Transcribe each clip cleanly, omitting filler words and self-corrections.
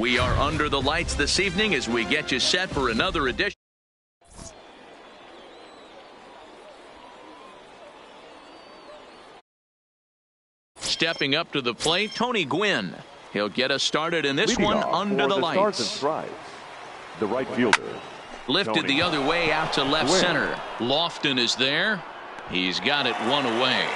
We are under the lights this evening as we get you set for another edition. Stepping up to the plate, Tony Gwynn. He'll get us started in this one under the lights. The right fielder. Lifted the other way out to left center. Lofton is there. He's got it one away.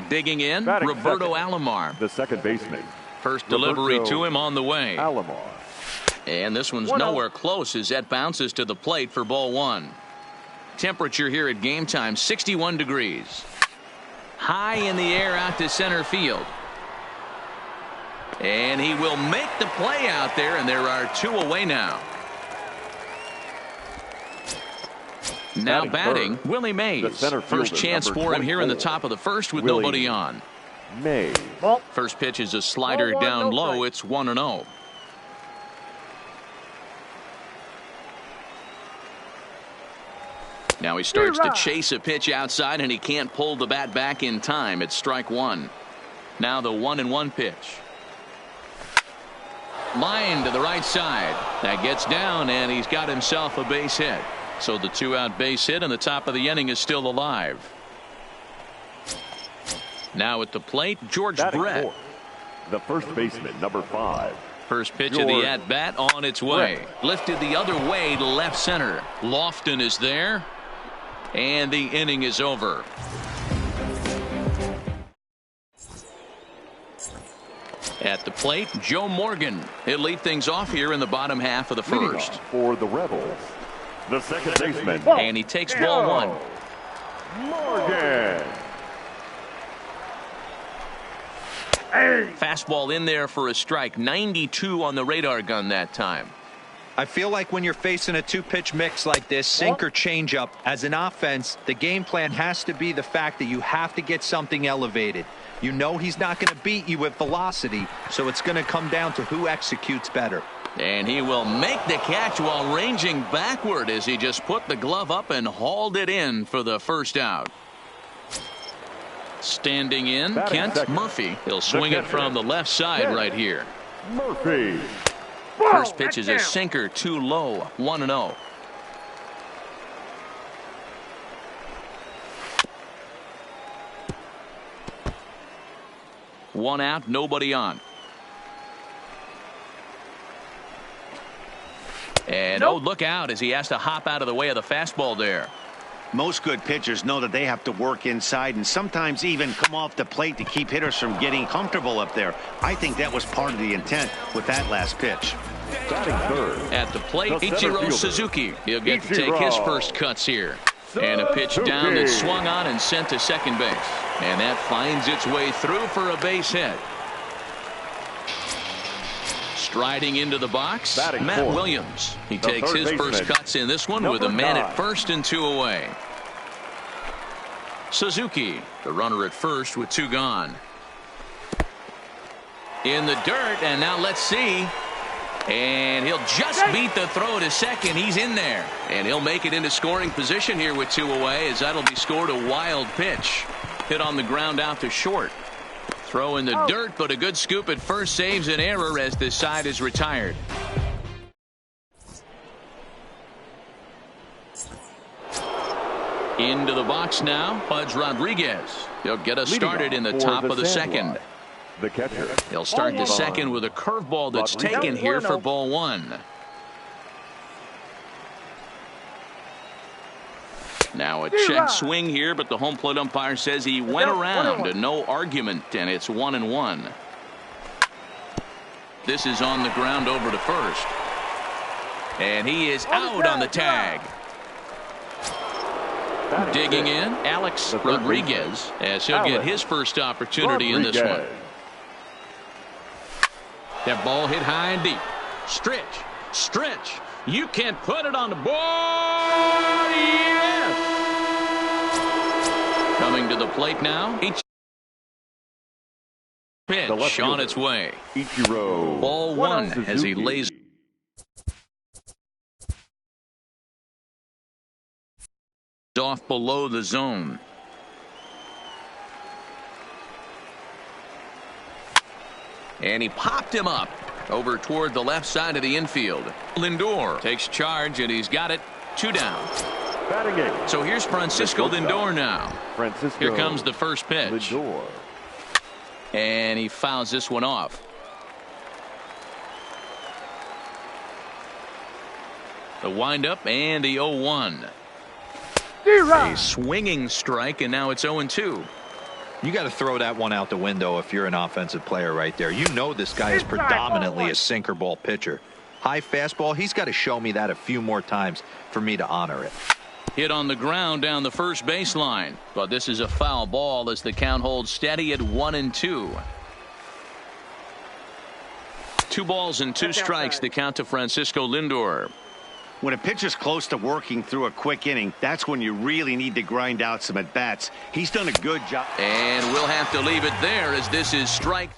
Digging in, Roberto Alomar. The second baseman. First delivery to him on the way. Alomar. And this one's nowhere close as that bounces to the plate for ball one. Temperature here at game time, 61 degrees. High in the air out to center field. And he will make the play out there, and there are two away now. Now batting, Willie Mays. First chance for him here in the top of the first with nobody on. Mays. First pitch is a slider down low. It's 1-0. Now he starts to chase a pitch outside, and he can't pull the bat back in time. It's strike one. Now the 1-1 pitch. Line to the right side. That gets down, and he's got himself a base hit. So the two-out base hit, and the top of the inning is still alive. Now at the plate, George Brett. The first baseman, number 5. First pitch of the at-bat on its way. Lifted the other way to left center. Lofton is there. And the inning is over. At the plate, Joe Morgan. He'll lead things off here in the bottom half of the first. For the Rebels, the second baseman. And he takes ball one. Morgan. Fastball in there for a strike. 92 on the radar gun that time. I feel like when you're facing a two-pitch mix like this, sink or changeup, as an offense, the game plan has to be the fact that you have to get something elevated. You know he's not going to beat you with velocity, so it's going to come down to who executes better. And he will make the catch while ranging backward as he just put the glove up and hauled it in for the first out. Standing in, Kent Murphy. He'll swing it from the left side right here. Murphy. First pitch is a sinker, too low, 1-0. One out, nobody on. And oh, look out as he has to hop out of the way of the fastball there. Most good pitchers know that they have to work inside and sometimes even come off the plate to keep hitters from getting comfortable up there. I think that was part of the intent with that last pitch. At the plate, Ichiro Suzuki. He'll get to take his first cuts here. And a pitch down that swung on and sent to second base. And that finds its way through for a base hit. Striding into the box, Matt Williams. He takes his first cuts in this one with a man at first and two away. Suzuki, the runner at first with two gone. In the dirt, and now let's see. And he'll just beat the throw to second. He's in there. And he'll make it into scoring position here with two away, as that'll be scored a wild pitch. Hit on the ground out to short. Throw in the dirt, but a good scoop at first saves an error as this side is retired. Into the box now, Pudge Rodriguez. He'll get us started in the top of the second. The catcher. He'll start the second with a curveball that's taken here for ball one. Now a check swing here, but the home plate umpire says he went around and no argument, and it's 1-1. This is on the ground over to first. And he is out on the tag. Digging in, Alex Rodriguez, as he'll get his first opportunity in this one. That ball hit high and deep. Stretch. Stretch. You can put it on the board. Yes. Coming to the plate now. Each pitch on its way. Ichiro. Ball one as he lays off below the zone. And he popped him up over toward the left side of the infield. Lindor takes charge, and he's got it. 2 down. Batting eighth. So here's Francisco Lindor now. Francisco Here comes the first pitch. Lindor. And he fouls this one off. The windup and the 0-1. A swinging strike, and now it's 0-2. You got to throw that one out the window if you're an offensive player right there. You know this guy is predominantly a sinker ball pitcher. High fastball, he's got to show me that a few more times for me to honor it. Hit on the ground down the first baseline. But this is a foul ball as the count holds steady at 1-2. 2 balls and 2 strikes to count to Francisco Lindor. When a pitcher's close to working through a quick inning, that's when you really need to grind out some at-bats. He's done a good job. And we'll have to leave it there as this is strike.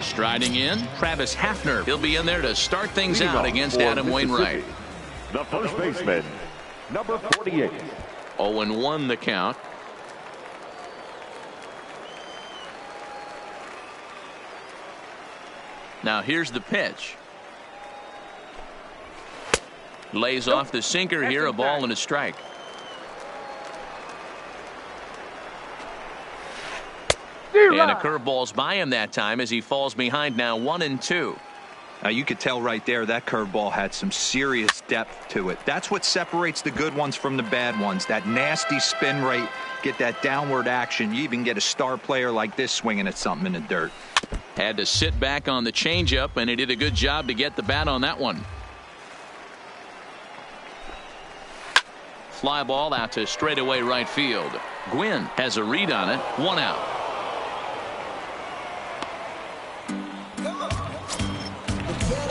Striding in, Travis Hafner. He'll be in there to start things out against Adam Wainwright. The first baseman, number 48. 0-1 the count. Now here's the pitch. Lays off the sinker here, a ball and a strike. And a curveball's by him that time as he falls behind now 1-2. Now you could tell right there that curveball had some serious depth to it. That's what separates the good ones from the bad ones. That nasty spin rate, get that downward action. You even get a star player like this swinging at something in the dirt. Had to sit back on the changeup, and he did a good job to get the bat on that one. Fly ball out to straightaway right field. Gwynn has a read on it. 1 out.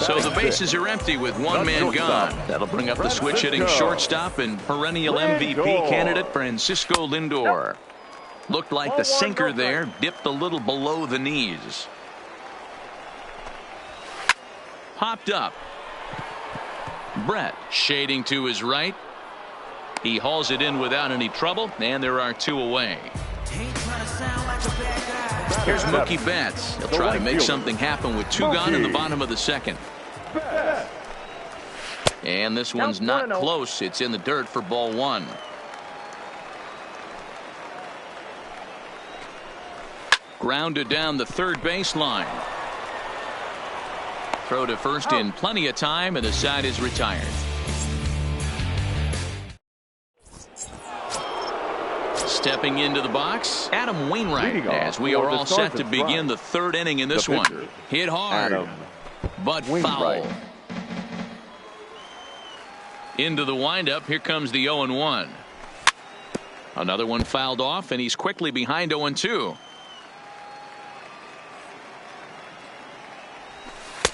So the bases are empty with 1 man gone. That'll bring up the switch hitting shortstop and perennial MVP candidate Francisco Lindor. Looked like the sinker there dipped a little below the knees. Popped up. Brett shading to his right. He hauls it in without any trouble, and there are 2 away. Here's Mookie Betts. He'll try to make something happen with 2 gone in the bottom of the second. And this one's not close. It's in the dirt for ball 1. Grounded down the third baseline. Throw to first in plenty of time, and the side is retired. Stepping into the box, Adam Wainwright, as we are all set to begin the 3rd inning in this one. Hit hard, but foul. Into the windup, here comes the 0-1. Another one fouled off, and he's quickly behind 0-2.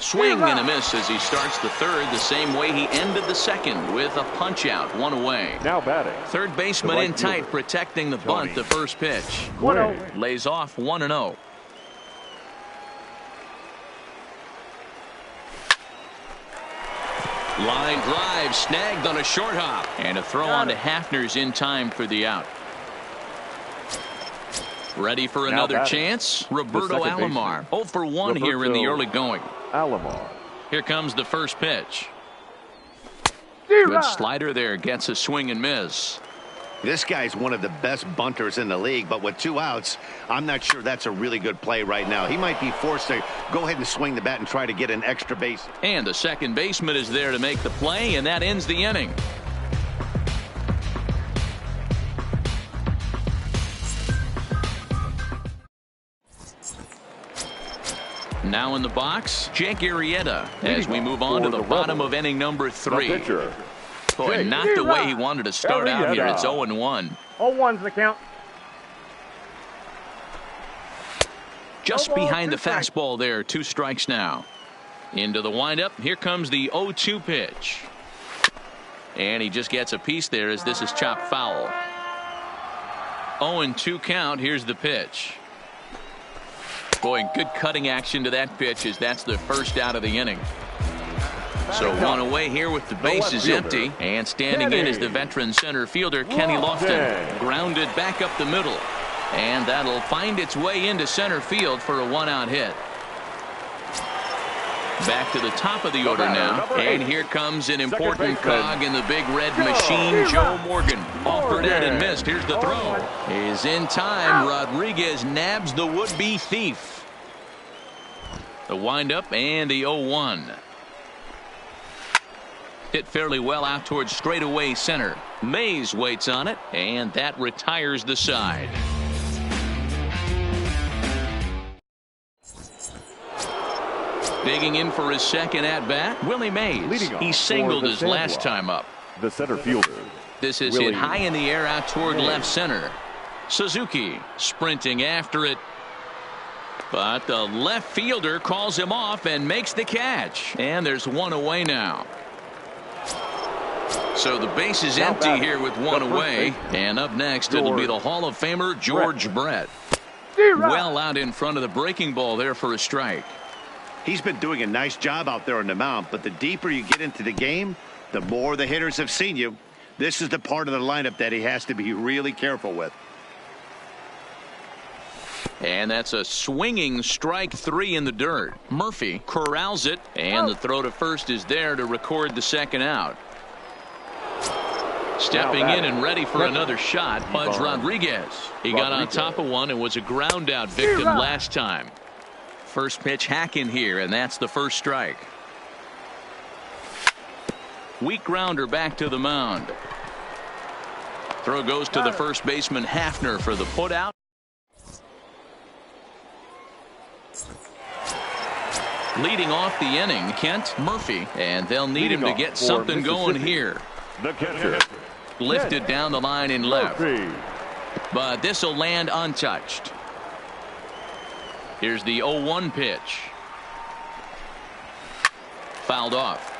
Swing and a miss as he starts the 3rd the same way he ended the 2nd with a punch out, 1 away. Now batting. Third baseman in tight protecting the bunt. The first pitch. 1-0. Lays off 1-0. Line drive snagged on a short hop, and a throw on to Hafner's in time for the out. Ready for another chance. Roberto Alomar 0 for 1 here in the early going. Alomar. Here comes the first pitch. Good slider there, gets a swing and miss. This guy's one of the best bunters in the league, but with 2 outs, I'm not sure that's a really good play right now. He might be forced to go ahead and swing the bat and try to get an extra base. And the second baseman is there to make the play, and that ends the inning. Now in the box, Jake Arrieta as we move on to the bottom of inning number 3. Boy, not the way he wanted to start out here. It's 0-1. 0-1's the count. Just behind the fastball there. 2 strikes now. Into the windup. Here comes the 0-2 pitch. And he just gets a piece there as this is chopped foul. 0-2 count. Here's the pitch. Boy, good cutting action to that pitch as that's the first out of the inning. So 1 away here with the bases empty. And standing in is the veteran center fielder Kenny Lofton. Grounded back up the middle. And that'll find its way into center field for a one-out hit. Back to the top of the order now. And here comes an important cog in the big red machine, Joe Morgan. Offered at and missed. Here's the throw. Is in time. Rodriguez nabs the would-be thief. The windup and the 0-1. Hit fairly well out towards straightaway center. Mays waits on it, and that retires the side. Digging in for his second at-bat, Willie Mays. He singled his last time up. The center fielder. This is hit high in the air out toward left center. Suzuki sprinting after it. But the left fielder calls him off and makes the catch. And there's one away now. So the base is empty here with one away. And up next, it'll be the Hall of Famer George Brett. Well out in front of the breaking ball there for a strike. He's been doing a nice job out there on the mound, but the deeper you get into the game, the more the hitters have seen you. This is the part of the lineup that he has to be really careful with. And that's a swinging strike three in the dirt. Murphy corrals it, and the throw to first is there to record the second out. Stepping in and ready for another shot, Pudge Rodriguez. He got on top of one and was a ground out victim last time. First pitch hacking here, and that's the first strike. Weak grounder back to the mound. Throw goes to the first baseman Hafner for the putout. Leading off the inning, Kent Murphy, and they'll need him to get something going here. The catcher. Lifted down the line in left. But this will land untouched. Here's the 0-1 pitch. Fouled off.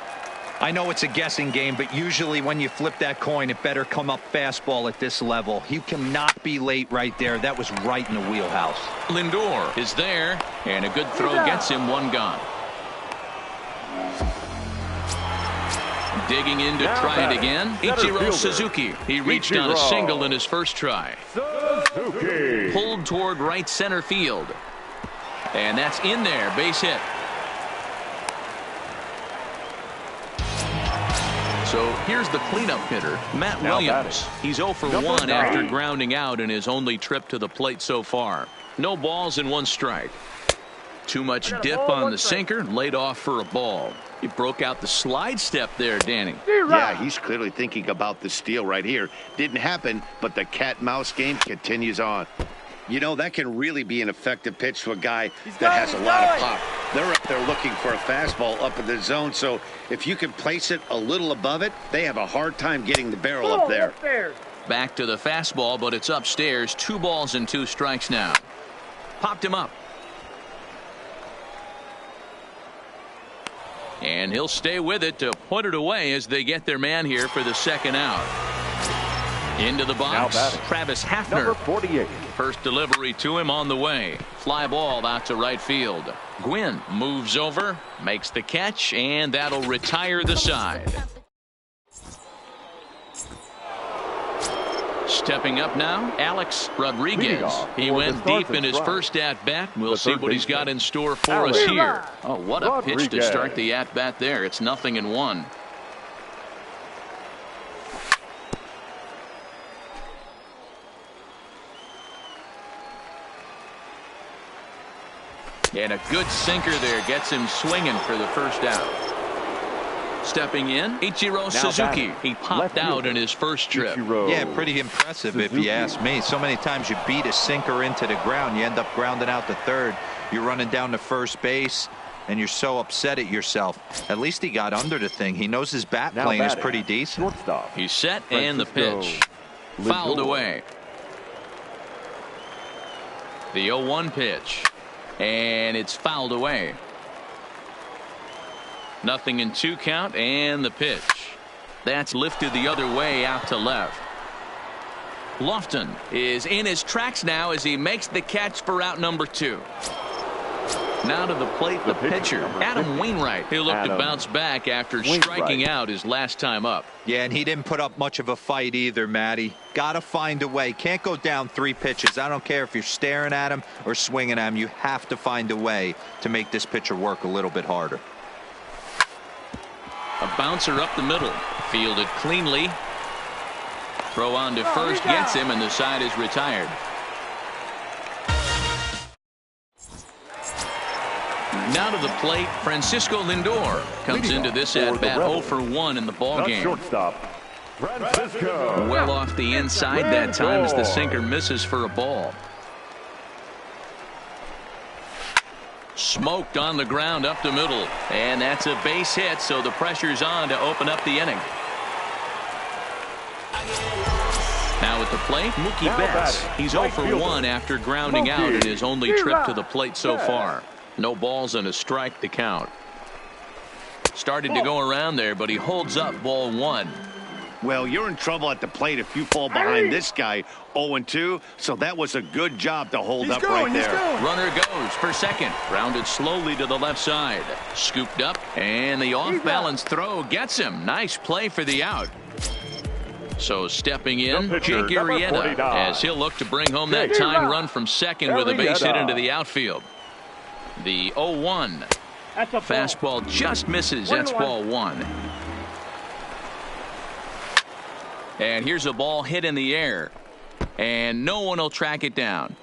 I know it's a guessing game, but usually when you flip that coin, it better come up fastball at this level. You cannot be late right there. That was right in the wheelhouse. Lindor is there, and a good throw gets him one gone. Digging in to try it again, Ichiro Suzuki. He reached on a single in his first try. Suzuki. Pulled toward right center field. And that's in there, base hit. So here's the cleanup hitter, Matt Williams. He's 0 for 1 after grounding out in his only trip to the plate so far. No balls and one strike. Too much dip on the sinker, laid off for a ball. He broke out the slide step there, Danny. Yeah, he's clearly thinking about the steal right here. Didn't happen, but the cat-mouse game continues on. You know, that can really be an effective pitch to a guy that has a lot of pop. They're up there looking for a fastball up in the zone, so if you can place it a little above it, they have a hard time getting the barrel up there. Back to the fastball, but it's upstairs. 2 balls and 2 strikes now. Popped him up. And he'll stay with it to put it away as they get their man here for the second out. Into the box, Travis Hafner. Number 48. First delivery to him on the way. Fly ball out to right field. Gwynn moves over, makes the catch, and that'll retire the side. Stepping up now, Alex Rodriguez. He went deep in his first at-bat. We'll see what he's got in store for us here. Oh, what a pitch to start the at-bat there. It's 0-1. And a good sinker there gets him swinging for the first out. Stepping in, Ichiro Suzuki. He popped out in his first trip. Yeah, pretty impressive if you ask me. So many times you beat a sinker into the ground, you end up grounding out to third. You're running down to first base, and you're so upset at yourself. At least he got under the thing. He knows his bat playing is pretty decent. He's set, and the pitch. Fouled away. The 0-1 pitch. And it's fouled away. 0-2 count, and the pitch. That's lifted the other way out to left. Lofton is in his tracks now as he makes the catch for out number 2. Now to the plate, the pitcher, Adam Wainwright. He'll look to bounce back after striking out his last time up. Yeah, and he didn't put up much of a fight either, Matty. Got to find a way. Can't go down 3 pitches. I don't care if you're staring at him or swinging at him. You have to find a way to make this pitcher work a little bit harder. A bouncer up the middle. Fielded cleanly. Throw on to first gets him, and the side is retired. Now to the plate, Francisco Lindor comes into this at bat 0 for 1 in the ball game. Shortstop, Francisco. Well off the inside that time as the sinker misses for a ball. Smoked on the ground up the middle, and that's a base hit, so the pressure's on to open up the inning. Now at the plate, Mookie Betts. He's 0 for 1 after grounding out in his only trip to the plate so far. No balls and a strike to count. Started to go around there, but he holds up ball 1. Well, you're in trouble at the plate if you fall behind this guy 0-2, so that was a good job to hold up right there. Runner goes for second. Rounded slowly to the left side. Scooped up, and the off-balance throw gets him. Nice play for the out. So stepping in, Jake Arrieta, as he'll look to bring home that tying run from second with a base hit into the outfield. The 0-1. Fastball just misses. That's ball 1. And here's a ball hit in the air. And no one will track it down.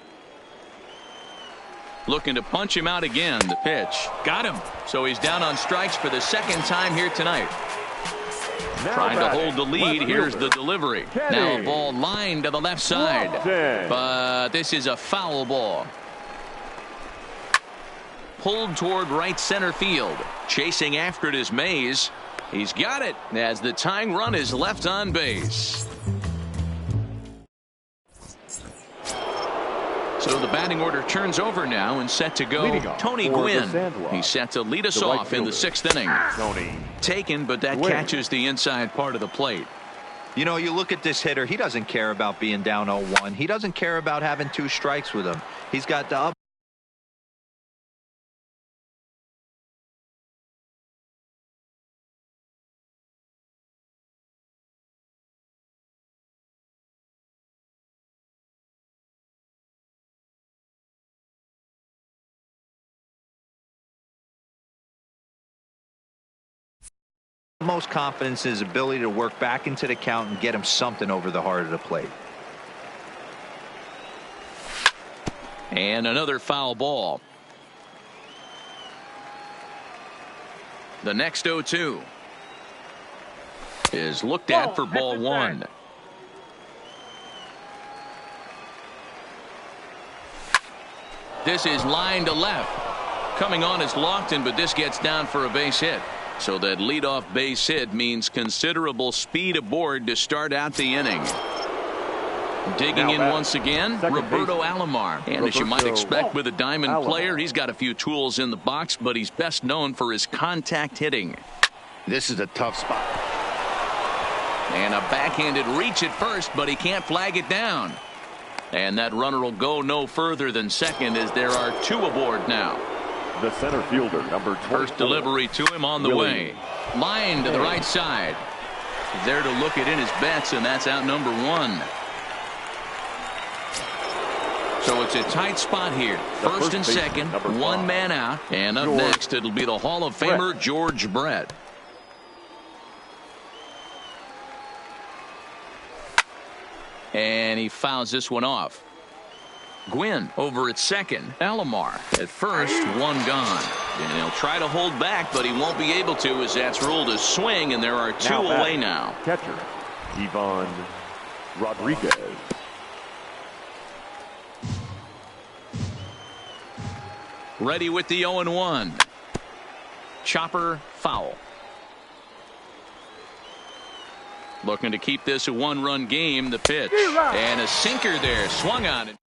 Looking to punch him out again. The pitch. Got him. So he's down on strikes for the second time here tonight. Trying to hold the lead. Here's the delivery. Now a ball lined to the left side. But this is a foul ball. Pulled toward right center field. Chasing after it is Mays. He's got it as the tying run is left on base. So the batting order turns over now and set to go. Tony Gwynn. He's set to lead us off in the 6th inning. Taken, but that catches the inside part of the plate. You know, you look at this hitter. He doesn't care about being down 0-1. He doesn't care about having 2 strikes with him. He's got the up. Most confidence in his ability to work back into the count and get him something over the heart of the plate. And another foul ball. The next 0-2 is looked at for ball 1. This is line to left. Coming on is Lofton, but this gets down for a base hit. So that leadoff base hit means considerable speed aboard to start out the inning. Digging in once again, Roberto Alomar. And as you might expect with a diamond player, he's got a few tools in the box, but he's best known for his contact hitting. This is a tough spot. And a backhanded reach at first, but he can't flag it down. And that runner will go no further than second as there are 2 aboard now. The center fielder, number 24. First delivery to him on the way. Line to the right side. There to look it in his bets, and that's out number 1. So it's a tight spot here. First and second, 1 man out. And up next, it'll be the Hall of Famer, George Brett. And he fouls this one off. Gwynn over at second. Alomar at first, 1 gone. And he'll try to hold back, but he won't be able to as that's ruled a swing, and there are 2 away now. Catcher, Ivan Rodriguez. Ready with the 0-1. Chopper foul. Looking to keep this a 1-run game. The pitch. And a sinker there. Swung on it.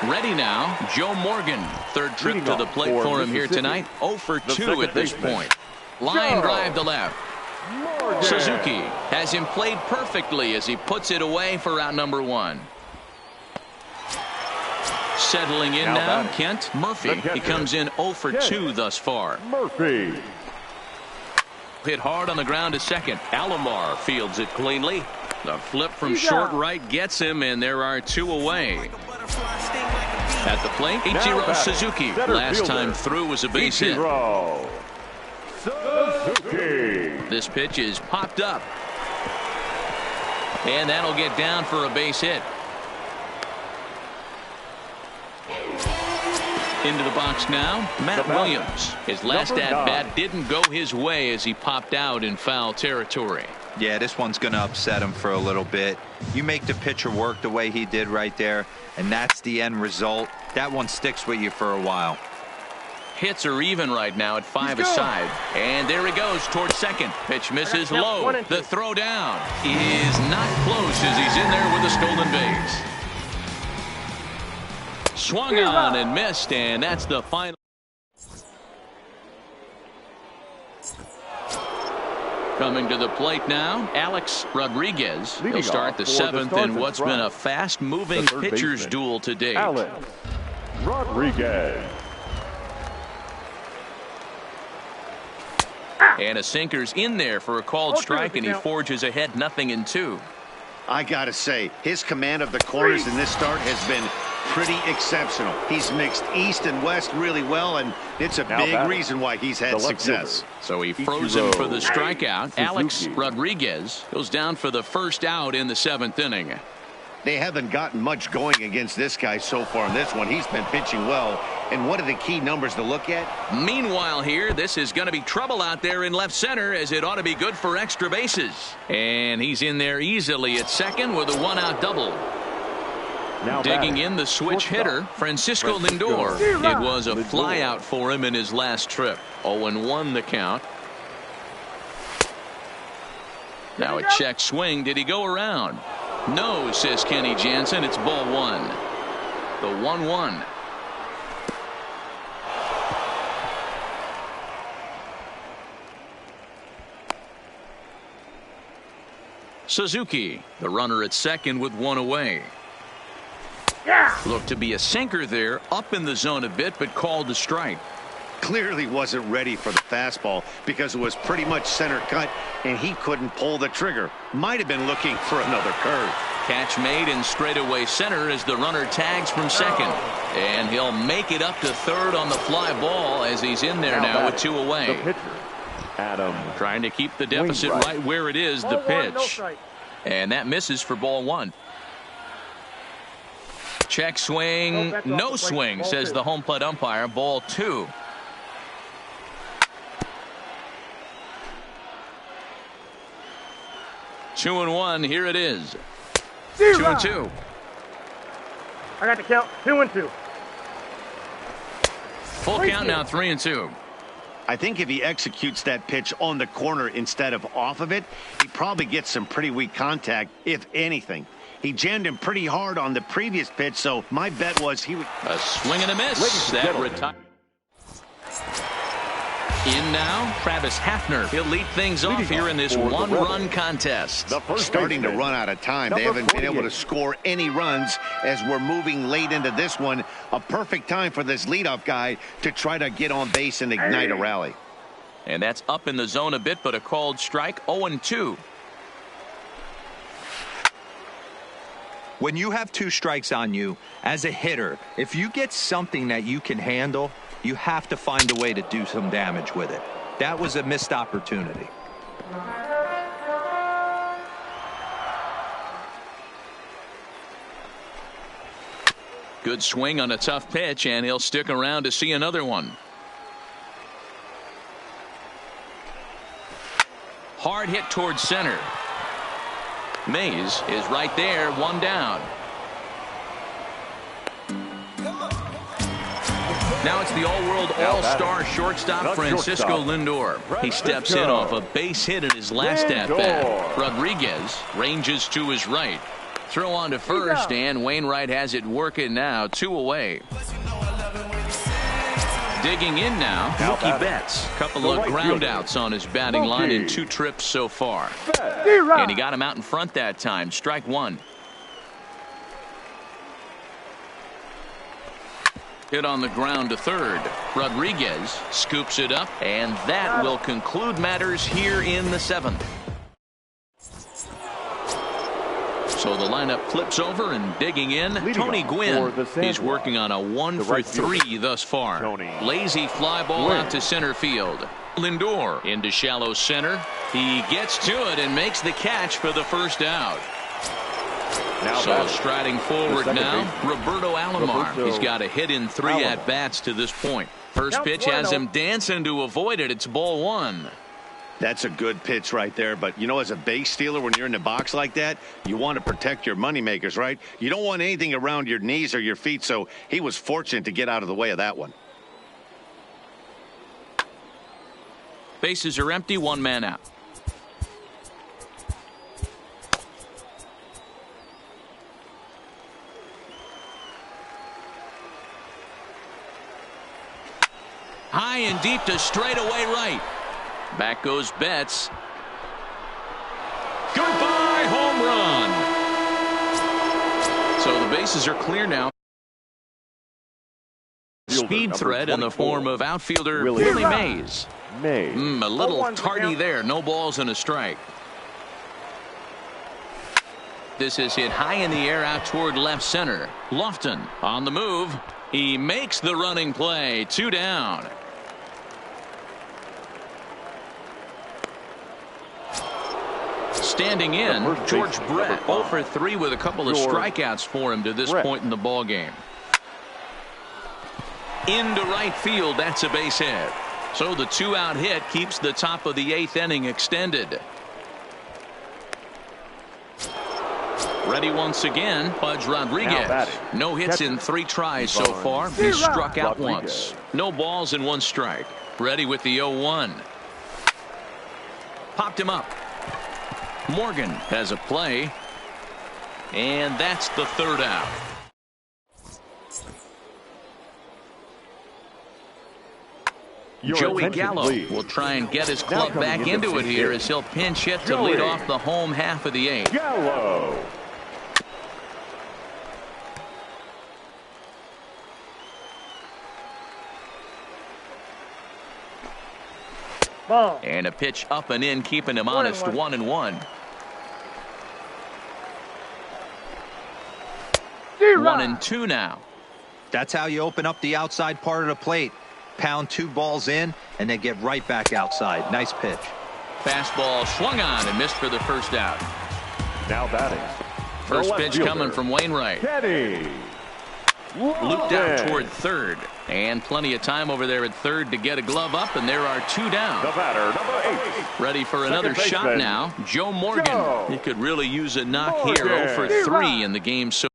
Ready now, Joe Morgan. 3rd trip to the plate for him here tonight. 0 for 2 at this point. Line drive to left. Suzuki has him played perfectly as he puts it away for out number 1. Settling in now, Kent Murphy. He comes in 0 for 2 thus far. Murphy. Hit hard on the ground to second. Alomar fields it cleanly. The flip from short right gets him, and there are 2 away. At the plate, Ichiro Suzuki. Last time through was a base hit. Suzuki. This pitch is popped up. And that'll get down for a base hit. Into the box now, Matt Williams. His last at-bat didn't go his way as he popped out in foul territory. Yeah, this one's going to upset him for a little bit. You make the pitcher work the way he did right there, and that's the end result. That one sticks with you for a while. Hits are even right now at 5 aside. And there he goes towards second. Pitch misses low. The throw down is not close as he's in there with a stolen base. Swung on and missed, and that's the final. Coming to the plate now, Alex Rodriguez. He'll start the 7th in what's been a fast-moving pitcher's duel to date. Alex Rodriguez. And a sinker's in there for a called strike, and he forges ahead 0-2. I gotta say, his command of the corners in this start has been pretty exceptional. He's mixed east and west really well, and it's a big reason why he's had success. So he froze him for the strikeout. Alex Rodriguez goes down for the first out in the 7th inning. They haven't gotten much going against this guy so far in this one. He's been pitching well. And what are the key numbers to look at? Meanwhile here, this is going to be trouble out there in left center, as it ought to be good for extra bases. And he's in there easily at second with a 1-out double. Now digging in the switch hitter, Francisco Lindor. It was a flyout for him in his last trip. 0-1 the count. Now a check swing. Did he go around? No, says Kenny Jansen. It's ball 1. The 1-1. Suzuki, the runner at second with 1 away. Looked to be a sinker there, up in the zone a bit, but called a strike. Clearly wasn't ready for the fastball because it was pretty much center cut, and he couldn't pull the trigger. Might have been looking for another curve. Catch made in straightaway center as the runner tags from second. And he'll make it up to third on the fly ball as he's in there now with 2 away. The pitcher, Adam. Trying to keep the deficit right where it is, the pitch. And that misses for ball 1. Check swing, no swing, says the home plate umpire. Ball 2. Two and 1. Here it is. 2-2. I got the count. 2-2. Full count now. 3-2. I think if he executes that pitch on the corner instead of off of it, he probably gets some pretty weak contact, if anything. He jammed him pretty hard on the previous pitch, so my bet was he would. A swing and a miss. That retired. In now, Travis Hafner. He'll lead things off here in this one-run contest. Starting to run out of time. They haven't been able to score any runs as we're moving late into this one. A perfect time for this leadoff guy to try to get on base and ignite a rally. And that's up in the zone a bit, but a called strike. 0-2. When you have 2 strikes on you, as a hitter, if you get something that you can handle, you have to find a way to do some damage with it. That was a missed opportunity. Good swing on a tough pitch, and he'll stick around to see another one. Hard hit towards center. Mays is right there, 1 down. Now it's the all-world all-star shortstop Francisco Lindor. He steps in off a base hit in his last at-bat. Rodriguez ranges to his right. Throw on to first, and Wainwright has it working now. 2 away. Digging in now, Mookie Betts. Couple of ground outs on his batting line in 2 trips so far. And he got him out in front that time. Strike 1. Hit on the ground to third. Rodriguez scoops it up, and that will conclude matters here in the 7th. So the lineup flips over and digging in. Tony Gwynn. He's working on a 1 for 3 thus far. Lazy fly ball out to center field. Lindor into shallow center. He gets to it and makes the catch for the first out. So striding forward now, Roberto Alomar. He's got a hit in 3 at-bats to this point. First pitch has him dancing to avoid it. It's ball 1. That's a good pitch right there. But, you know, as a base stealer, when you're in the box like that, you want to protect your moneymakers, right? You don't want anything around your knees or your feet, so he was fortunate to get out of the way of that one. Bases are empty, 1 man out. High and deep to straightaway right. Back goes Betts. Goodbye home run. So the bases are clear now. Speed threat in the form of outfielder Willie Mays. A little tardy there. No balls and a strike. This is hit high in the air out toward left center. Lofton on the move. He makes the running play. 2 down. Standing in, George Brett 0 for 3 with a couple of strikeouts for him to this point in the ball game. Into right field, that's a base hit. So the 2-out hit keeps the top of the 8th inning extended. Ready once again, Pudge Rodriguez. No hits in 3 tries so far. He's struck out once. No balls and 1 strike. Ready with the 0-1. Popped him up. Morgan has a play, and that's the 3rd out. Joey Gallo will try and get his club back into it here as he'll pinch hit to lead off the home half of the 8th. Gallo. Ball. And a pitch up and in, keeping him honest. 1-1. 1-2 now. That's how you open up the outside part of the plate. Pound 2 balls in and then get right back outside. Nice pitch. Fastball swung on and missed for the first out. Now batting. First pitch coming from Wainwright. Kenny. Looped out toward third. And plenty of time over there at third to get a glove up, and there are 2 down. The batter, number 8. Ready for another shot now. Joe Morgan. He could really use a knock here. 0 for 3 in the game so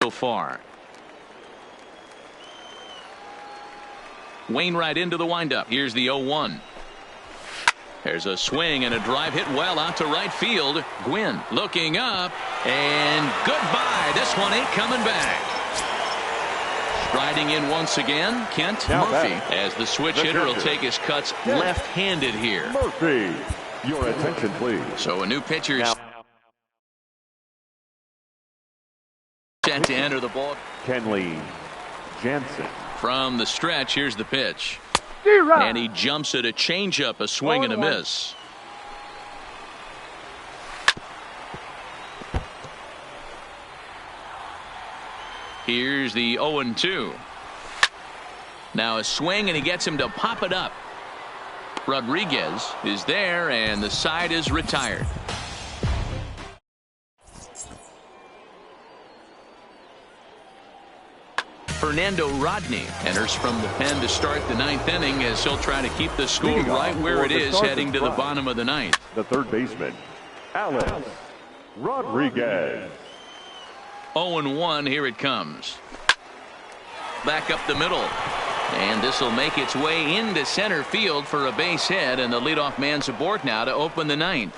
far. Wainwright into the windup. Here's the 0-1. There's a swing and a drive hit well out to right field. Gwynn looking up, and goodbye. This one ain't coming back. Striding in once again, Kent Murphy, as the switch hitter will take his cuts left-handed here. Murphy, your attention please. So a new pitcher set to enter the ball. Kenley Jansen. From the stretch, here's the pitch. And he jumps at a changeup, a swing and a miss. Here's the 0-2. Now a swing, and he gets him to pop it up. Rodriguez is there, and the side is retired. Fernando Rodney enters from the pen to start the 9th inning as he'll try to keep the score right where it is heading to the bottom of the 9th. The third baseman, Alex Rodriguez. 0-1, here it comes. Back up the middle. And this will make its way into center field for a base hit, and the leadoff man's aboard now to open the 9th.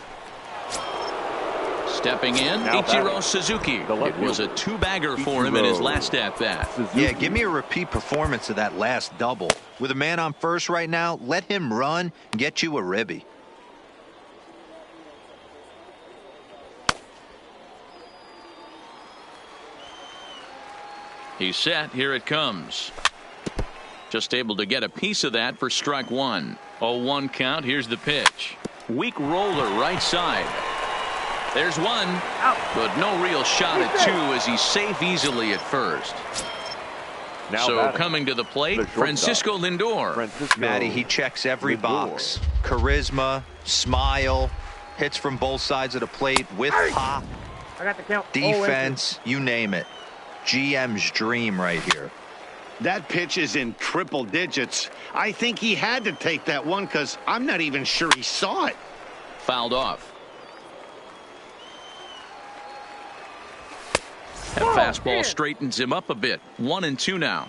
Stepping in, Now Ichiro Suzuki. It was a two-bagger for him in his last at-bat. Yeah, give me a repeat performance of that last double. With a man on first right now, let him run and get you a ribby. He's set. Here it comes. Just able to get a piece of that for strike one. 0-1 count. Here's the pitch. Weak roller right side. There's one, but no real shot at two as he's safe easily at first. Now So batting, coming to the plate, the shortstop, Francisco Lindor. Matty, he checks every Lindor. box. Charisma, smile, hits from both sides of the plate with pop, I got the count. defense, you name it. GM's dream right here. That pitch is in triple digits. I think he had to take that one because I'm not even sure he saw it. Fouled off. That fastball straightens him up a bit. 1-2 now.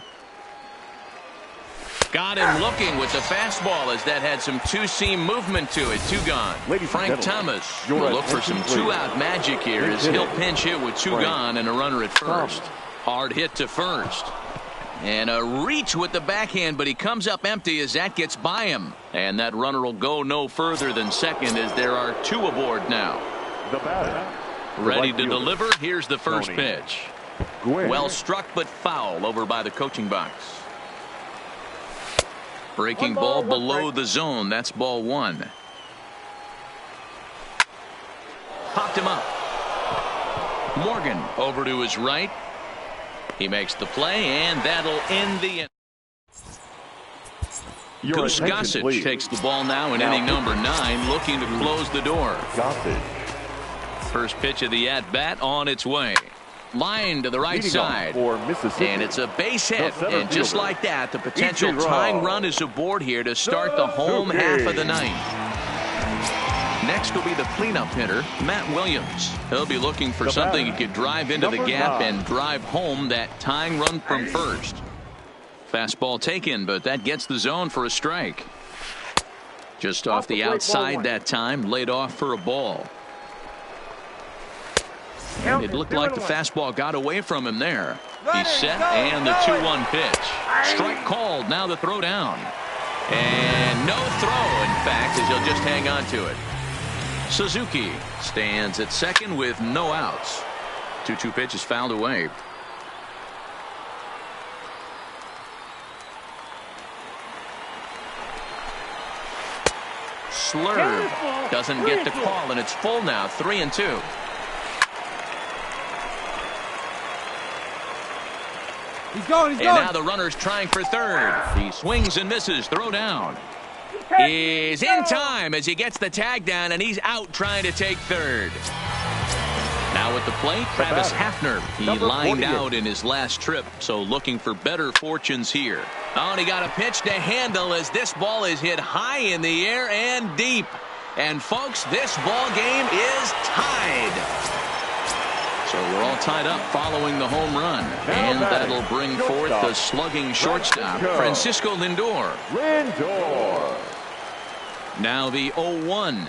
Got him looking with the fastball as that had some two-seam movement to it. Two gone. Ladies and Frank gentlemen, Thomas your will look for attention, some please. two-out magic here as he'll pinch hit with two Frank gone and a runner at first. Thomas. Hard hit to first. And a reach with the backhand, but he comes up empty as that gets by him. And that runner will go no further than second as there are two aboard now. The batter. the Ready right to fielder, deliver. Here's the first Tony pitch. Gwynn. Well struck but foul over by the coaching box. Breaking One ball ball, one below strike. the zone. That's ball one. Popped him up. Morgan over to his right. He makes the play, and that'll end the inning. Your Goose attention, Gossett please. takes the ball now in Now inning number 9, looking to close the door. Gossett. First pitch of the at-bat on its way. Line to the right Leading off side. for Mississippi. And it's a base hit. center And just fielder, like that, the potential Ichiro tying run is aboard here to start the home Suzuki. half of the ninth. Next will be the cleanup hitter, Matt Williams. He'll be looking for The something he batter, could drive into the number gap 9. and drive home that tying run from first. Fastball taken, but that gets the zone for a strike. Just off the the plate, ball outside one. that time, laid off for a ball. Count It is looked like the 2-1. fastball got away from him there. He's set, and the 2-1 pitch. Strike called, now the throw down. And no throw, in fact, as he'll just hang on to it. Suzuki stands at second with no outs. 2-2 pitch is fouled away. Slurve doesn't get the call, and it's full now. 3-2. He's going. And now the runner's trying for third. He swings and misses. Throw down. Is in time as he gets the tag down, and he's out trying to take third. Now at the plate, Travis Hafner. He Number lined 48. out in his last trip, so looking for better fortunes here. Oh, and he got a pitch to handle as this ball is hit high in the air and deep. And folks, this ball game is tied. So we're all tied up following the home run. And that'll bring forth the slugging shortstop, Francisco Lindor. Lindor. Now the 0-1.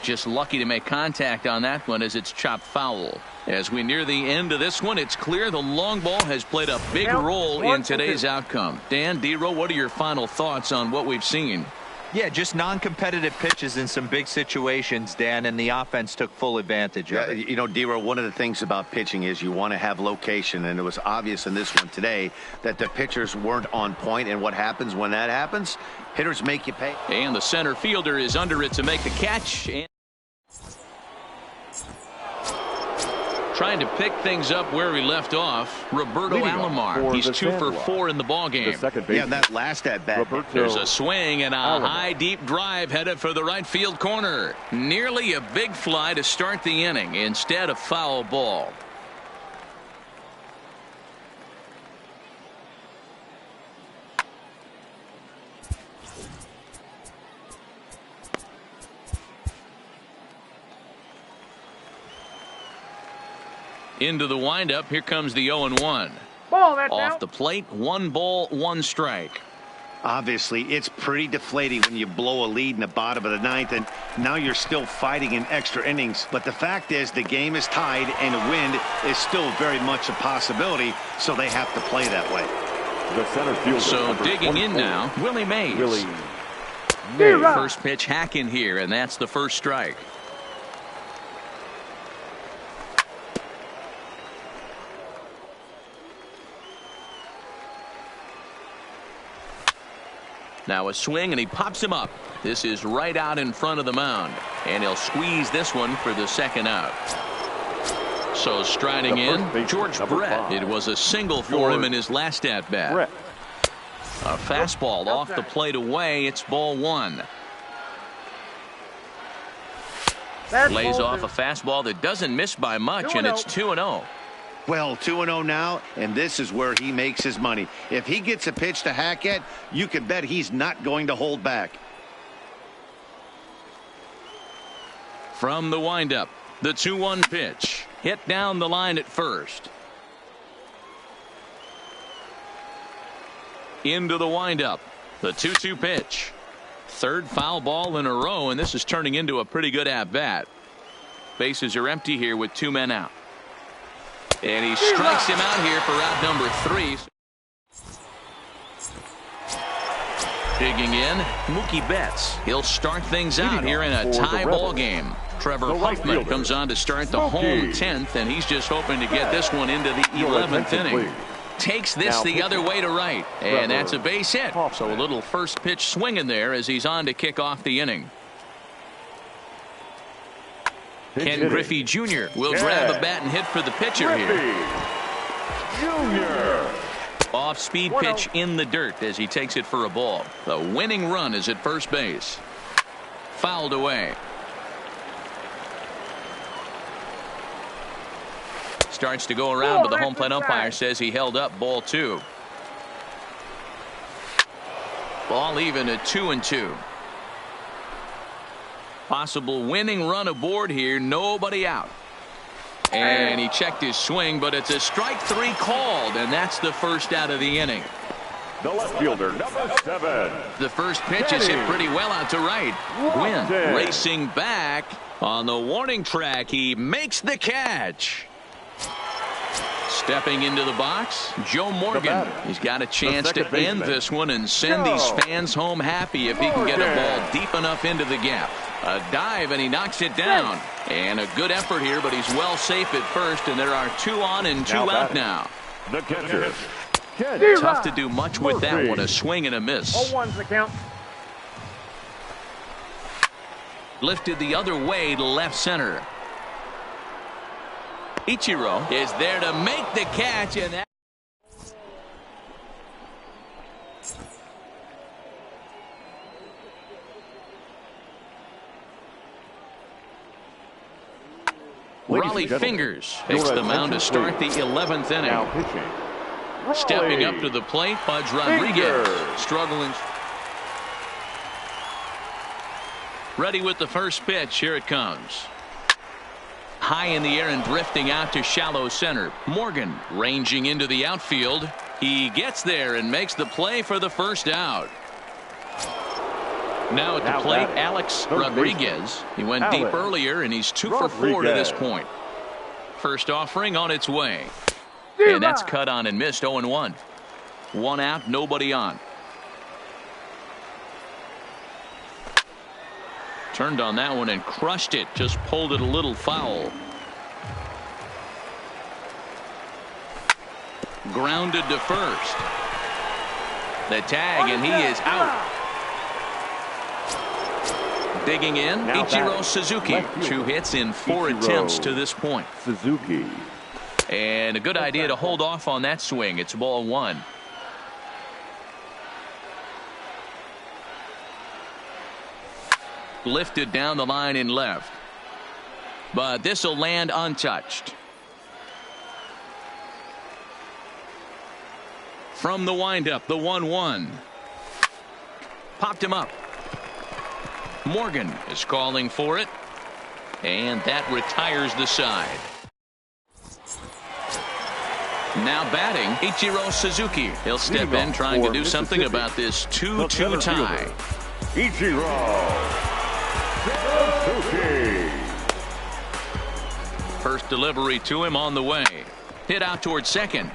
Just lucky to make contact on that one as it's chopped foul. As we near the end of this one, it's clear the long ball has played a big role in today's outcome. Dan, D-Row, what are your final thoughts on what we've seen? Yeah, just non-competitive pitches in some big situations, Dan, and the offense took full advantage of Yeah, it. you know, D-Row, one of the things about pitching is you want to have location, and it was obvious in this one today that the pitchers weren't on point, and what happens when that happens? Hitters make you pay. And the center fielder is under it to make the catch. And trying to pick things up where we left off, Roberto Leading off Alomar. for He's the 2 for Sandlot. 4 in the ballgame. The second Yeah, baseman. and that last at-bat. Roberto There's a swing and a Alomar. high deep drive headed for the right field corner. Nearly a big fly to start the inning. Instead, a foul ball. Into the windup. Here comes the 0-1. Ball, that's Off out. the plate, 1 ball, 1 strike. Obviously, it's pretty deflating when you blow a lead in the bottom of the ninth, and now you're still fighting in extra innings. But the fact is, the game is tied, and a win is still very much a possibility, so they have to play that way. The center fielder, So digging in now, Willie Mays. First pitch hack in here, and that's the first strike. Now a swing, and he pops him up. This is right out in front of the mound, and he'll squeeze this one for the second out. So striding in, George Brett. It was a single for him in his last at bat. A fastball off the plate away. It's ball one. Lays off a fastball that doesn't miss by much, and it's 2-0. Well, 2-0 now, and this is where he makes his money. If he gets a pitch to hack at, you can bet he's not going to hold back. From the windup, the 2-1 pitch. Hit down the line at first. Into the windup, the 2-2 pitch. Third foul ball in a row, and this is turning into a pretty good at-bat. Bases are empty here with 2 men out. And he strikes him out here for out number 3. Digging in, Mookie Betts. He'll start things out here in a tie ball game. Trevor Hoffman comes on to start the home 10th, and he's just hoping to get this one into the 11th inning. Takes this the other way to right, and that's a base hit. So a little first pitch swing in there as he's on to kick off the inning. Ken Griffey Jr. will grab a bat and hit for the pitcher here. Off-speed pitch in the dirt as he takes it for a ball. The winning run is at first base. Fouled away. Starts to go around, but the home plate umpire says he held up ball 2. Ball even at 2-2. Possible winning run aboard here. Nobody out. And he checked his swing, but it's a strike 3 called, and that's the first out of the inning. The left fielder, number 7. The first pitch is hit pretty well out to right. Gwynn racing back on the warning track. He makes the catch. Stepping into the box, Joe Morgan. He's got a chance to end this one and send these fans home happy if he can get a ball deep enough into the gap. A dive, and he knocks it down. And a good effort here, but he's well safe at first, and there are 2 on and 2 out now. The catcher. Tough to do much with that one. A swing and a miss. 0-1's the count. Lifted the other way to left center. Ichiro is there to make the catch, and that Raleigh Fingers takes the mound to start the 11th inning. Now pitching. Stepping up to the plate, Pudge Rodriguez. Struggling. Ready with the first pitch. Here it comes. High in the air and drifting out to shallow center. Morgan ranging into the outfield. He gets there and makes the play for the first out. Now at the plate, Alex Rodriguez. He went deep earlier, and he's 2 for 4 to this point. First offering on its way. And that's cut on and missed. 0-1. 1 out, nobody on. Turned on that one and crushed it. Just pulled it a little foul. Grounded to first. The tag, and he is out. Digging in, Ichiro Suzuki. 2 hits in 4 attempts to this point. Suzuki. And a good idea to hold off on that swing. It's ball 1. Lifted down the line in left. But this will land untouched. From the windup, the 1-1. Popped him up. Morgan is calling for it. And that retires the side. Now batting, Ichiro Suzuki. He'll step in trying to do something about this 2-2 tie. Ichiro Suzuki. First delivery to him on the way. Hit out towards second.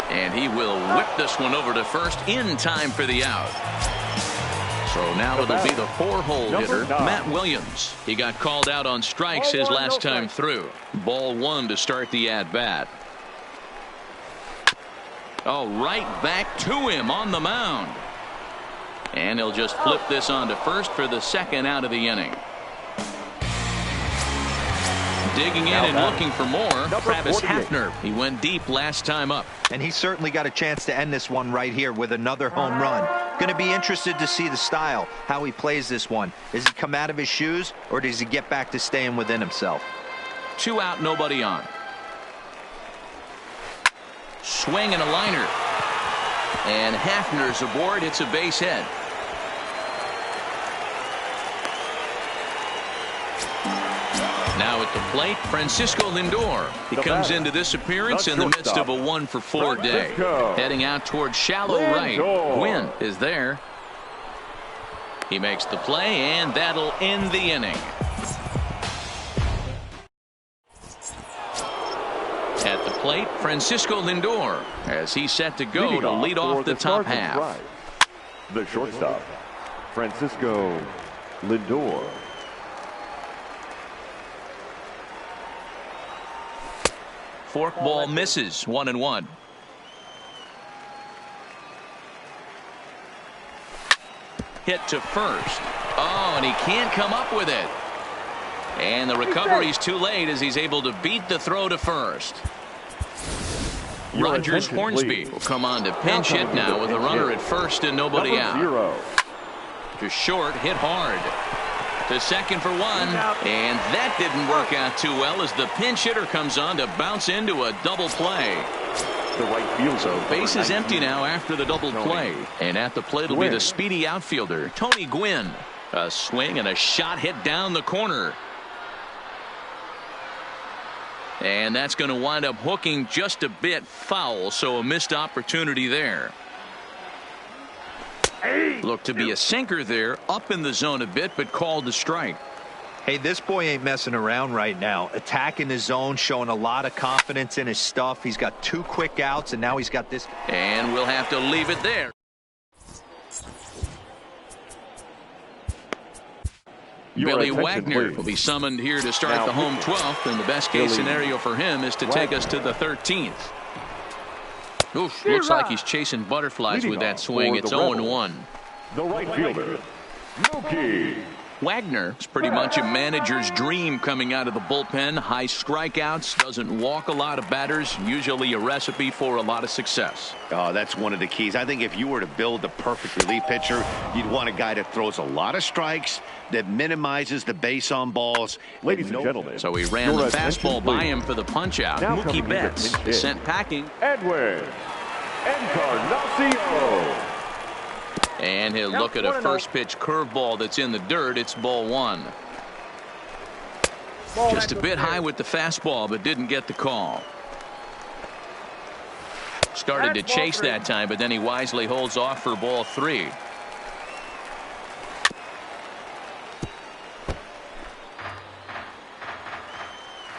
And he will whip this one over to first in time for the out. So now it'll be the 4-hole hitter, Matt Williams. He got called out on strikes his last time through. Ball 1 to start the at-bat. Oh, right back to him on the mound. And he'll just flip this on to first for the second out of the inning. Digging in and looking for more, Travis Hafner. He went deep last time up. And he certainly got a chance to end this one right here with another home run. Going to be interested to see the style, how he plays this one. Does he come out of his shoes, or does he get back to staying within himself? 2 out, nobody on. Swing and a liner. And Hafner's aboard. It's a base hit. Now at the plate, Francisco Lindor. He comes into this appearance in the midst of a 1-for-4 day. Heading out towards shallow right. Gwynn is there. He makes the play, and that'll end the inning. At the plate, Francisco Lindor, as he's set to go to lead off the top half. The shortstop, Francisco Lindor. Forkball misses, 1-1. Hit to first. Oh, and he can't come up with it. And the recovery's too late as he's able to beat the throw to first. Rogers Hornsby will come on to pinch hit now with a runner at first and nobody out. To short, hit hard. To second for 1, and that didn't work out too well as the pinch hitter comes on to bounce into a double play. The right fielder. So base is empty now after the double play, and at the plate will be the speedy outfielder Tony Gwynn. A swing and a shot hit down the corner. And that's going to wind up hooking just a bit foul, so a missed opportunity there. Looked to be a sinker there, up in the zone a bit, but called the strike. Hey, this boy ain't messing around right now. Attacking the zone, showing a lot of confidence in his stuff. He's got 2 quick outs, and now he's got this. And we'll have to leave it there. Billy Wagner will be summoned here to start the home 12th, and the best case scenario for him is to take us to the 13th. Oof, looks like he's chasing butterflies with that swing. It's 0-1. The right fielder, Mookie. Wagner is pretty much a manager's dream coming out of the bullpen. High strikeouts, doesn't walk a lot of batters, usually a recipe for a lot of success. Oh, that's one of the keys. I think if you were to build the perfect relief pitcher, you'd want a guy that throws a lot of strikes, that minimizes the base on balls. Ladies and gentlemen. So he ran the fastball by him for the punch out. Mookie Betts is sent packing. Edwin Encarnacion. And he'll look at a first pitch curveball that's in the dirt. It's ball 1. Just a bit high with the fastball, but didn't get the call. Started to chase that time, but then he wisely holds off for ball 3.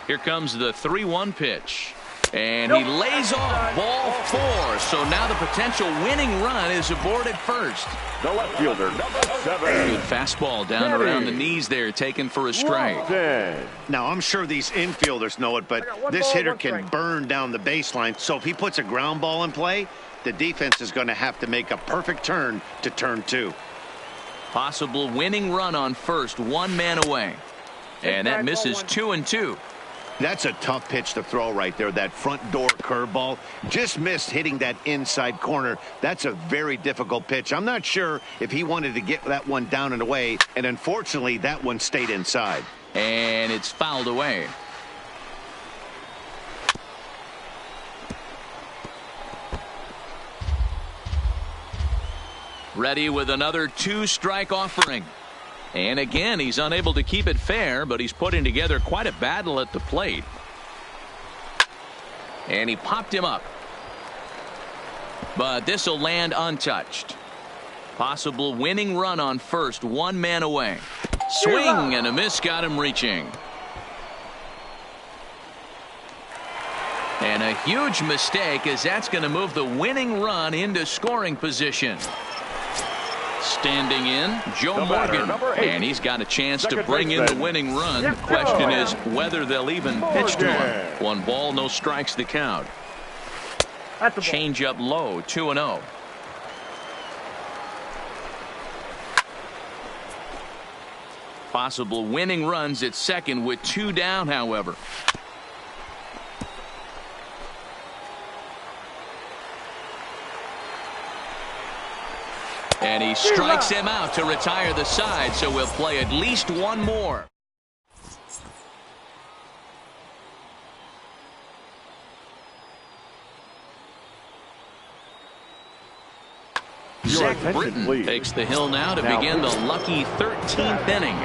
Here comes the 3-1 pitch. And he lays off ball 4. So now the potential winning run is aboard at first. The left fielder, number 7. Good fastball down around the knees there, taken for a strike. Now, I'm sure these infielders know it, but this hitter can burn down the baseline. So if he puts a ground ball in play, the defense is going to have to make a perfect turn to turn 2. Possible winning run on first, 1 man away. And that misses 2-2. That's a tough pitch to throw right there. That front door curveball just missed hitting that inside corner. That's a very difficult pitch. I'm not sure if he wanted to get that one down and away, and unfortunately that one stayed inside. And it's fouled away. Ready with another 2-strike offering. And again, he's unable to keep it fair, but he's putting together quite a battle at the plate. And he popped him up. But this will land untouched. Possible winning run on first, one man away. Swing and a miss got him reaching. And a huge mistake, as that's going to move the winning run into scoring position. Standing in, Joe Morgan, and he's got a chance to bring in the winning run. The question is whether they'll even pitch to him. 1 ball, no strikes to count. Change up low, 2-0. Possible winning runs at second with 2 down, however. And he strikes him out to retire the side, so we'll play at least one more. Zach Britton takes the hill now to begin the lucky 13th inning.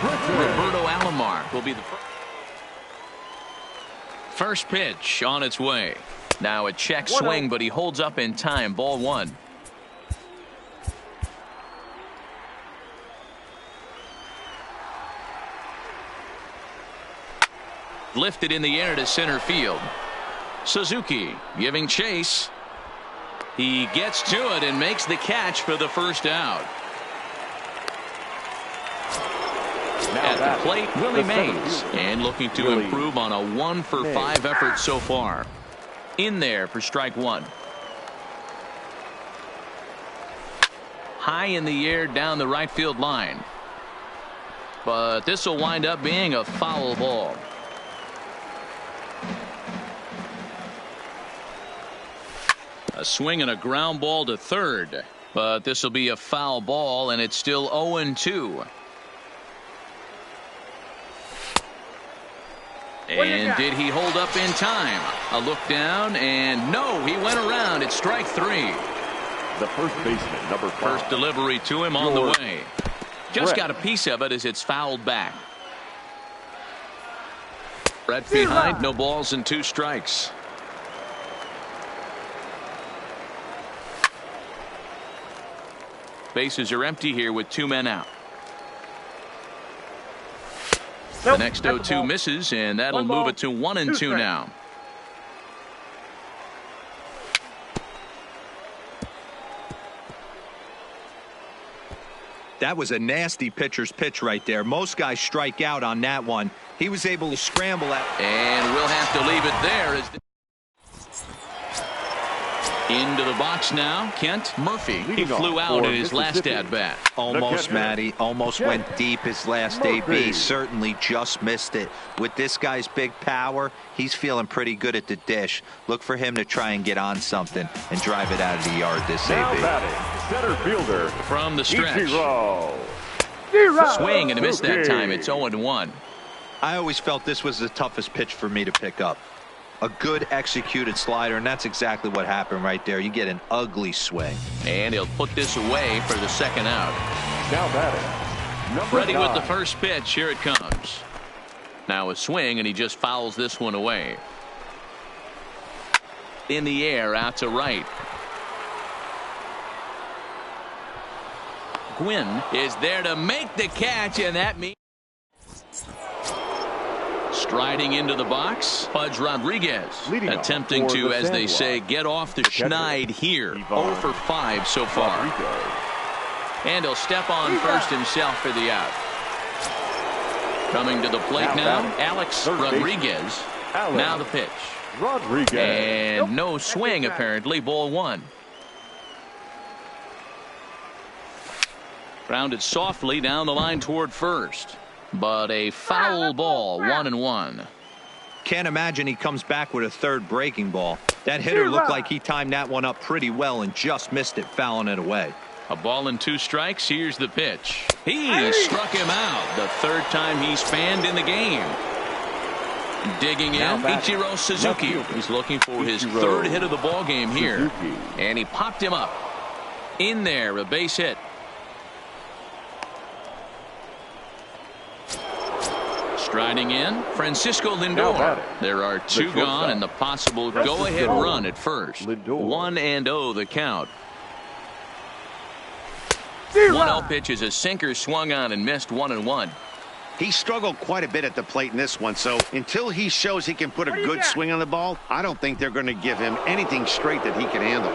Roberto Alomar will be the first pitch on its way. Now a check swing, but he holds up in time. Ball 1. Lifted in the air to center field. Suzuki giving chase. He gets to it and makes the catch for the first out. At the plate, Willie Mays, and looking to improve on a 1-for-5 effort so far. In there for strike 1. High in the air down the right field line. But this will wind up being a foul ball. A swing and a ground ball to third, but this will be a foul ball, and it's still 0-2. And did he hold up in time? A look down, and no, he went around. It's strike 3. The first baseman, number 5. First delivery to him on the way. Just got a piece of it as it's fouled back. Brett behind, no balls and 2 strikes. Bases are empty here with 2 men out. The next 0-2 misses, and that'll move it to 1-2 now. That was a nasty pitcher's pitch right there. Most guys strike out on that one. He was able to scramble at. And we'll have to leave it there. Into the box now, Kent Murphy. He flew out in his last at-bat. Almost, Matty. Almost went deep his last AB. Certainly just missed it. With this guy's big power, he's feeling pretty good at the dish. Look for him to try and get on something and drive it out of the yard this AB. Center fielder from the stretch. Ichiro. Swing and a miss that time. It's 0-1. I always felt this was the toughest pitch for me to pick up. A good executed slider, and that's exactly what happened right there. You get an ugly swing. And he'll put this away for the second out. Now batting, ready with the first pitch. Here it comes. Now a swing, and he just fouls this one away. In the air, out to right. Gwynn is there to make the catch, and that means striding into the box, Pudge Rodriguez attempting to, as they say, get off the schneid here. 0 for 5 so far. And he'll step on first himself for the out. Coming to the plate now, Alex Rodriguez. Now the pitch. Rodriguez. And no swing apparently. Ball 1. Grounded softly down the line toward first. But a foul ball, 1-1. Can't imagine he comes back with a third breaking ball. That hitter looked like he timed that one up pretty well and just missed it, fouling it away. A ball and 2 strikes. Here's the pitch. He struck him out. The third time he's fanned in the game. Digging in, Ichiro Suzuki. He's looking for his third hit of the ball game here. And he popped him up. In there, a base hit. Striding in, Francisco Now Lindor. batting, There are two shortstop, gone and the possible Francisco go-ahead run at first. Lindor. 1-0 the count. 1-0 pitch is a sinker swung on and missed 1-1. He struggled quite a bit at the plate in this one, so until he shows he can put a good swing on the ball, I don't think they're going to give him anything straight that he can handle.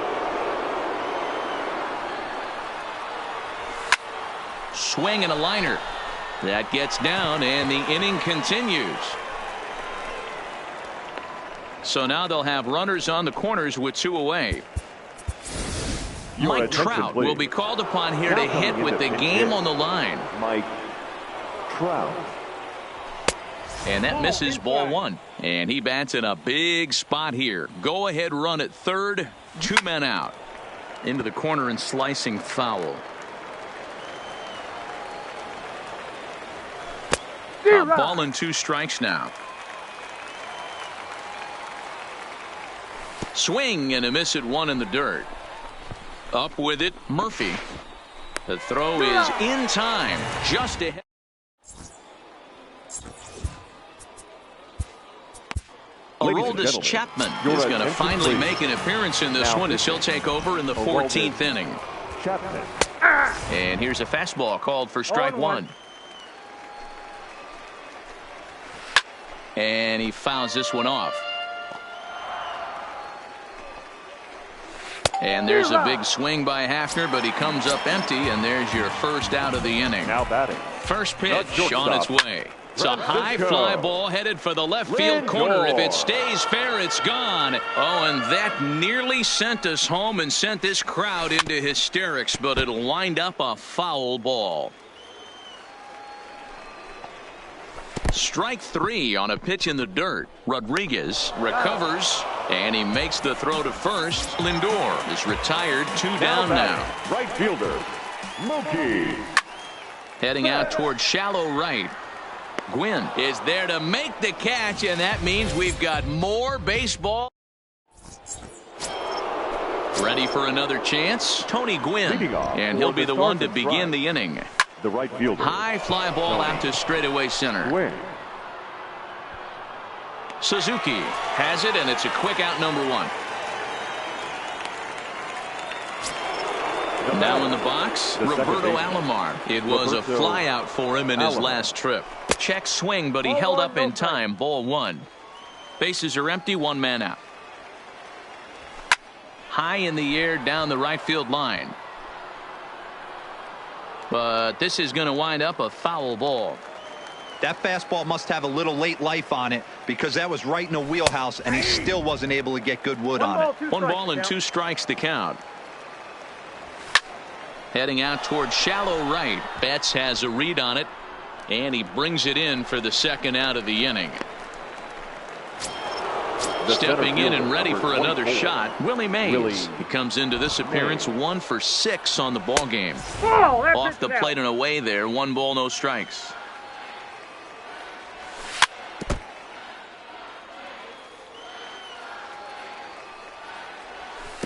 Swing and a liner. That gets down, and the inning continues. So now they'll have runners on the corners with 2 away. Your Mike attention, Trout please. will be called upon here to Now hit coming with into the pitch game hit, on the line. Mike Trout. And that misses ball 1. And he bats in a big spot here. Go ahead run at third. 2 men out. Into the corner and slicing foul. A ball and 2 strikes now. Swing and a miss at 1 in the dirt. Up with it, Murphy. The throw is in time, just ahead. Aroldis Chapman is going to finally make an appearance in this one as he'll take over in the 14th inning. Chapman. And here's a fastball called for strike 1. And he fouls this one off. And there's a big swing by Hafner, but he comes up empty, and there's your first out of the inning. Now batting. First pitch shortstop, on its way. It's a high fly ball headed for the left field corner. If it stays fair, it's gone. Oh, and that nearly sent us home and sent this crowd into hysterics, but it'll wind up a foul ball. Strike 3 on a pitch in the dirt. Rodriguez recovers, and he makes the throw to first. Lindor is retired, 2 down now. Right fielder, Mookie. Heading out towards shallow right. Gwynn is there to make the catch, and that means we've got more baseball. Ready for another chance. Tony Gwynn, and he'll be the one to begin the inning. The right fielder. High fly ball out to straightaway center. Gwynn. Suzuki has it, and it's a quick out, number 1. Now in the box, Roberto Alomar. It was a fly out for him in his last trip. Check swing, but he held up in time. Ball 1. Bases are empty, 1 man out. High in the air down the right field line. But this is going to wind up a foul ball. That fastball must have a little late life on it, because that was right in a wheelhouse, and he still wasn't able to get good wood on it. 1 ball and 2 strikes to count. Heading out towards shallow right. Betts has a read on it, and he brings it in for the second out of the inning. Stepping in and ready for another shot, Willie Mays. He comes into this appearance 1 for 6 on the ball game. Off the plate and away there. 1 ball, no strikes.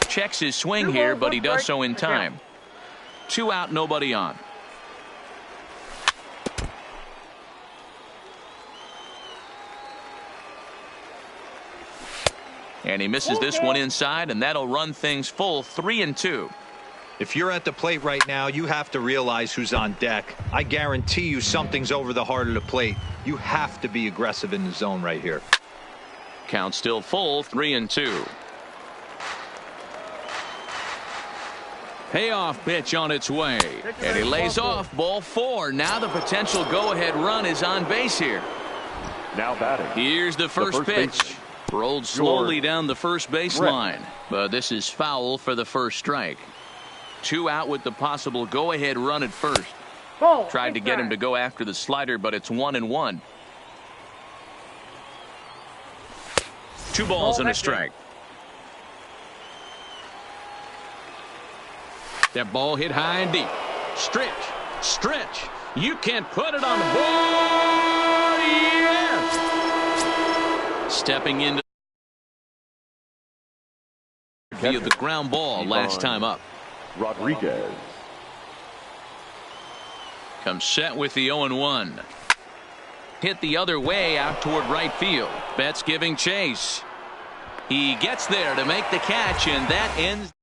Checks his swing here, but he does so in time. 2 out, nobody on. And he misses this one inside, and that'll run things full. 3-2. If you're at the plate right now, you have to realize who's on deck. I guarantee you something's over the heart of the plate. You have to be aggressive in the zone right here. Count still full. 3-2. Payoff pitch on its way, and he lays off. Ball 4. Now the potential go-ahead run is on base here. Now batting. Here's the first pitch. Rolled slowly down the first base line, but this is foul for the first strike. 2 out with the possible go-ahead run at first. Tried to get him to go after the slider, but it's 1-1. 2 balls and a strike. That ball hit high and deep. Stretch. You can't put it on the board. Yes! Stepping into via the ground ball last time up. Rodriguez. Comes set with the 0-1. hit the other way out toward right field. Betts giving chase. He gets there to make the catch, and that ends.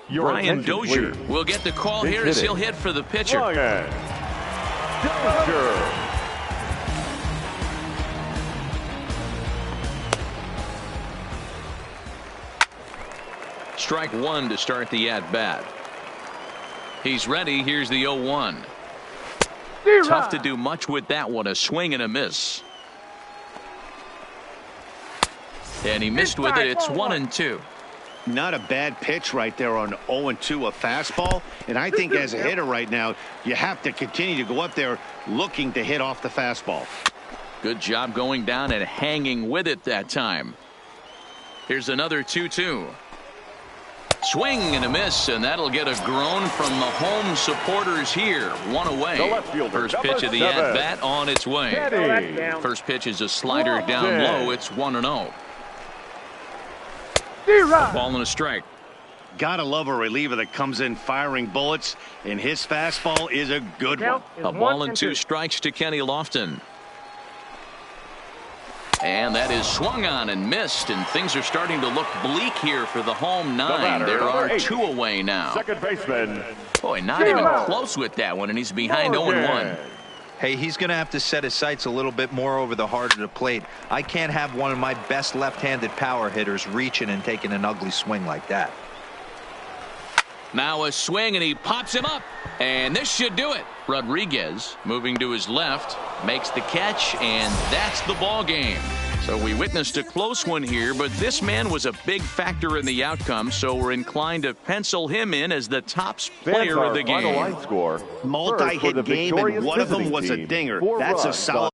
Brian Dozier will get the call here as he'll hit for the pitcher. Dozier. Strike one to start the at-bat. He's ready. Here's the 0-1. Tough to do much with that one. A swing and a miss. And he missed with it. It's 1-2. Not a bad pitch right there on 0-2, a fastball. And I think as a hitter right now, you have to continue to go up there looking to hit off the fastball. Good job going down and hanging with it that time. Here's another 2-2. Swing and a miss, and that'll get a groan from the home supporters here. One away. First pitch of the at-bat on its way. First pitch is a slider down low. It's 1-0. Ball and a strike. Gotta love a reliever that comes in firing bullets, and his fastball is a good one. A ball and 2 strikes to Kenny Lofton. And that is swung on and missed, and things are starting to look bleak here for the home 9. There are 2 away now. Second baseman. Boy, not even close with that one, and he's behind 0-1. Hey, he's going to have to set his sights a little bit more over the heart of the plate. I can't have one of my best left-handed power hitters reaching and taking an ugly swing like that. Now a swing, and he pops him up, and this should do it. Rodriguez moving to his left, makes the catch, and that's the ball game. So we witnessed a close one here, but this man was a big factor in the outcome, so we're inclined to pencil him in as the top player of the game. Multi-hit game, and one of them was a dinger. That's a solid